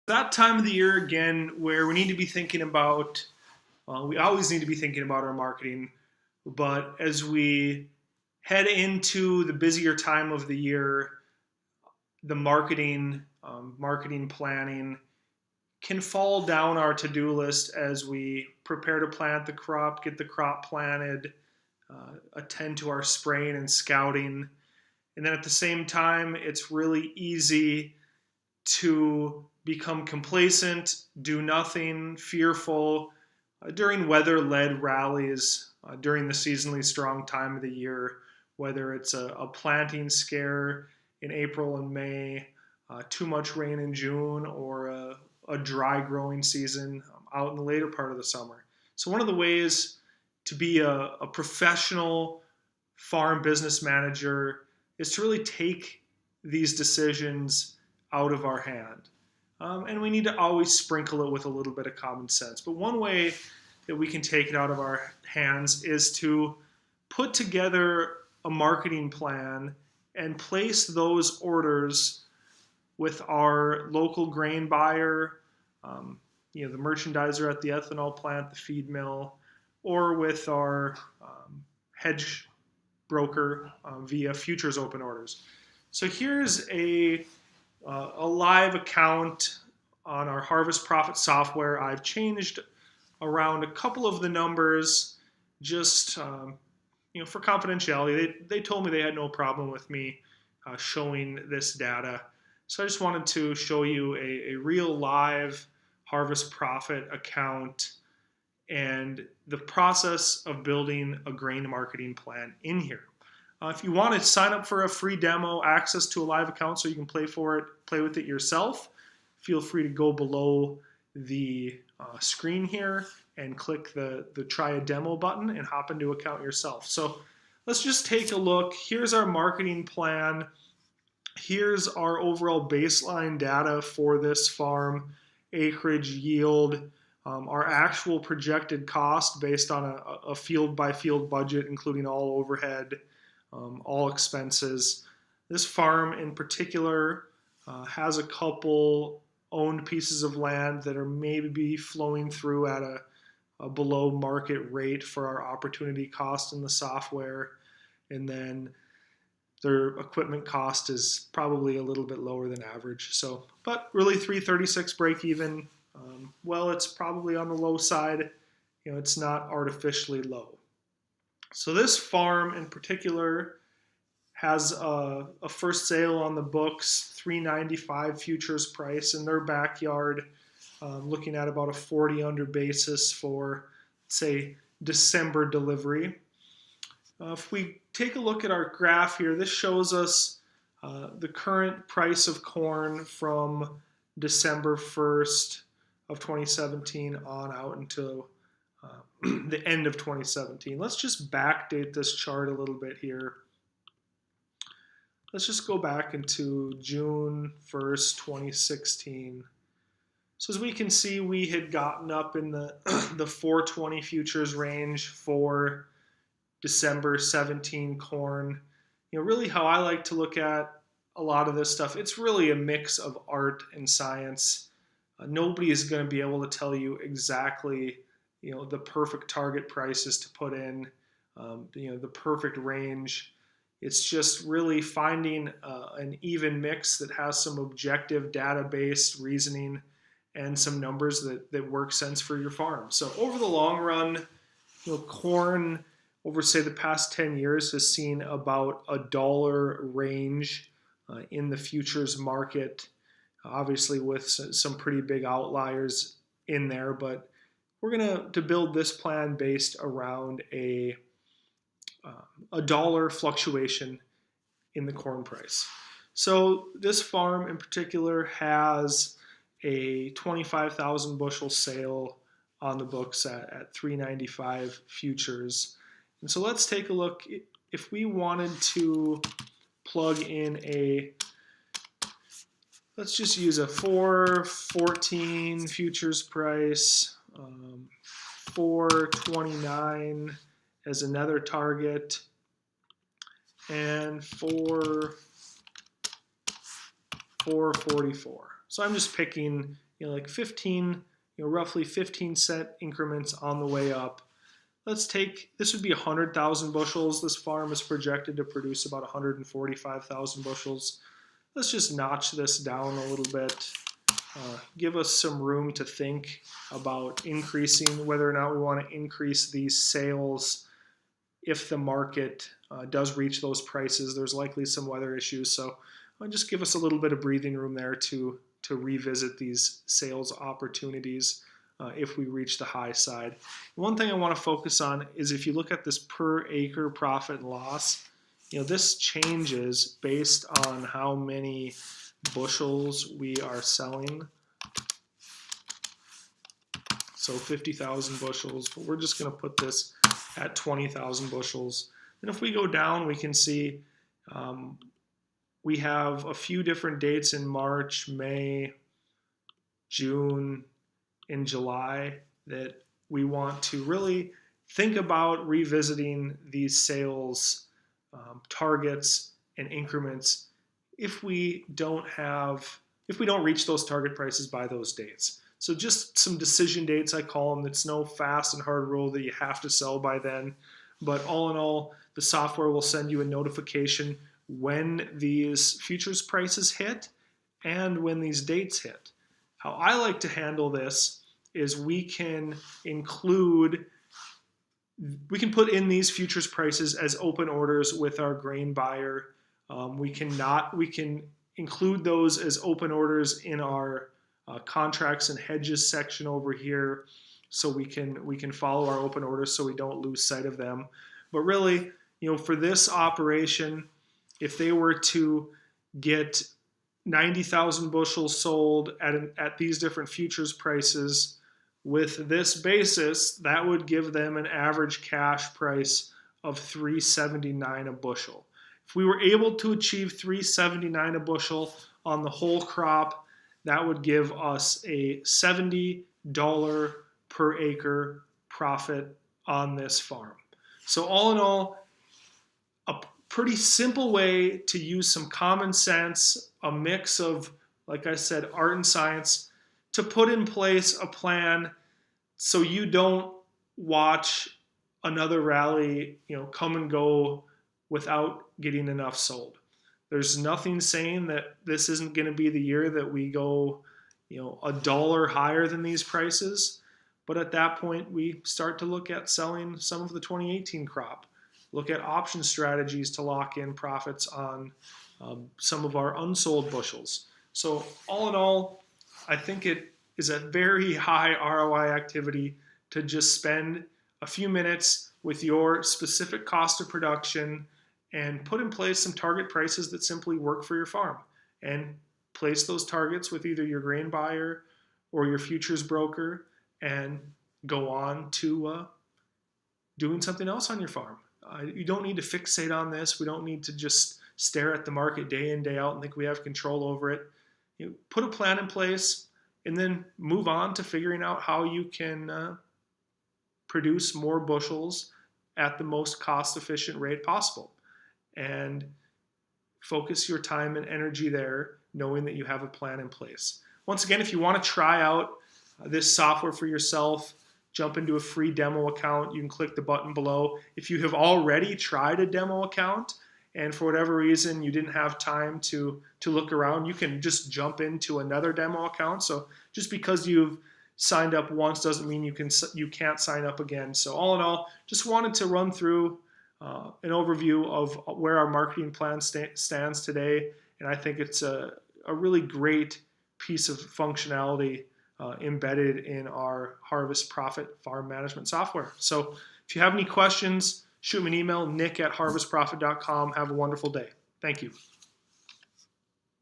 That time of the year again where we need to be thinking about, we always need to be thinking about our marketing, but as we head into the busier time of the year, the marketing planning can fall down our to-do list as we prepare to plant the crop, get the crop planted, attend to our spraying and scouting. And then at the same time, it's really easy to become complacent, do nothing, fearful during weather led rallies during the seasonally strong time of the year, whether it's a planting scare in April and May, too much rain in June, or a dry growing season out in the later part of the summer. So, one of the ways to be a professional farm business manager is to really take these decisions out of our hand. And we need to always sprinkle it with a little bit of common sense. But one way that we can take it out of our hands is to put together a marketing plan and place those orders with our local grain buyer, the merchandiser at the ethanol plant, the feed mill, or with our hedge broker via futures open orders. So here's a live account on our Harvest Profit software. I've changed around a couple of the numbers just for confidentiality. They told me they had no problem with me showing this data. So I just wanted to show you a real live Harvest Profit account and the process of building a grain marketing plan in here. If you want to sign up for a free demo, access to a live account so you can play with it yourself, feel free to go below the screen here and click the try a demo button and hop into account yourself. So let's just take a look. Here's our marketing plan. Here's our overall baseline data for this farm, acreage, yield, our actual projected cost based on a field by field budget, including all overhead, all expenses. This farm in particular has a couple owned pieces of land that are maybe flowing through at a below market rate for our opportunity cost in the software. And then their equipment cost is probably a little bit lower than average. So, but really 336 break even. It's probably on the low side. It's not artificially low. So this farm in particular has a first sale on the books, $395 futures price in their backyard, looking at about a 40 under basis for, say, December delivery. If we take a look at our graph here, this shows us the current price of corn from December 1st of 2017 on out until the end of 2017. Let's just backdate this chart a little bit here. Let's just go back into June 1st, 2016. So as we can see, we had gotten up in the 420 futures range for December 17 corn. Really how I like to look at a lot of this stuff, it's really a mix of art and science. Nobody is going to be able to tell you exactly, the perfect target prices to put in, the perfect range. It's just really finding an even mix that has some objective data-based reasoning and some numbers that work sense for your farm. So over the long run, corn over, say, the past 10 years has seen about $1 range in the futures market, obviously with some pretty big outliers in there, but we're going to build this plan based around a dollar fluctuation in the corn price. So this farm in particular has a 25,000 bushel sale on the books at 395 futures. And so let's take a look. If we wanted to plug in let's just use a 414 futures price, 429 as another target, and 444. So I'm just picking like 15, roughly 15-cent increments on the way up. Let's take, this would be 100,000 bushels. This farm is projected to produce about 145,000 bushels. Let's just notch this down a little bit. Give us some room to think about increasing, whether or not we want to increase these sales if the market does reach those prices. There's likely some weather issues, so just give us a little bit of breathing room there to revisit these sales opportunities if we reach the high side. One thing I want to focus on is if you look at this per acre profit and loss, this changes based on how many bushels we are selling. So 50,000 bushels, but we're just going to put this at 20,000 bushels. And if we go down, we can see we have a few different dates in March, May, June, and July that we want to really think about revisiting these sales targets and increments if we don't reach those target prices by those dates. So just some decision dates, I call them. It's no fast and hard rule that you have to sell by then. But all in all, the software will send you a notification when these futures prices hit and when these dates hit. How I like to handle this is we can put in these futures prices as open orders with our grain buyer. We can include those as open orders in our contracts and hedges section over here, so we can follow our open orders so we don't lose sight of them. But really, for this operation, if they were to get 90,000 bushels sold at these different futures prices with this basis, that would give them an average cash price of $3.79 a bushel. If we were able to achieve $3.79 a bushel on the whole crop, that would give us a $70 per acre profit on this farm. So all in all, a pretty simple way to use some common sense, a mix of, like I said, art and science, to put in place a plan so you don't watch another rally, come and go without getting enough sold. There's nothing saying that this isn't going to be the year that we go, $1 higher than these prices. But at that point, we start to look at selling some of the 2018 crop, look at option strategies to lock in profits on some of our unsold bushels. So all in all, I think it is a very high ROI activity to just spend a few minutes with your specific cost of production and put in place some target prices that simply work for your farm, and place those targets with either your grain buyer or your futures broker, and go on to doing something else on your farm. You don't need to fixate on this. We don't need to just stare at the market day in, day out and think we have control over it. Put a plan in place and then move on to figuring out how you can produce more bushels at the most cost-efficient rate possible. And focus your time and energy there, knowing that you have a plan in place. Once again, if you want to try out this software for yourself, jump into a free demo account. You can click the button below. If you have already tried a demo account and for whatever reason you didn't have time to look around, you can just jump into another demo account. So just because you've signed up once doesn't mean you can't sign up again. So all in all, just wanted to run through an overview of where our marketing plan stands today, and I think it's a really great piece of functionality embedded in our Harvest Profit farm management software. So if you have any questions, shoot me an email, nick@harvestprofit.com. Have a wonderful day. Thank you.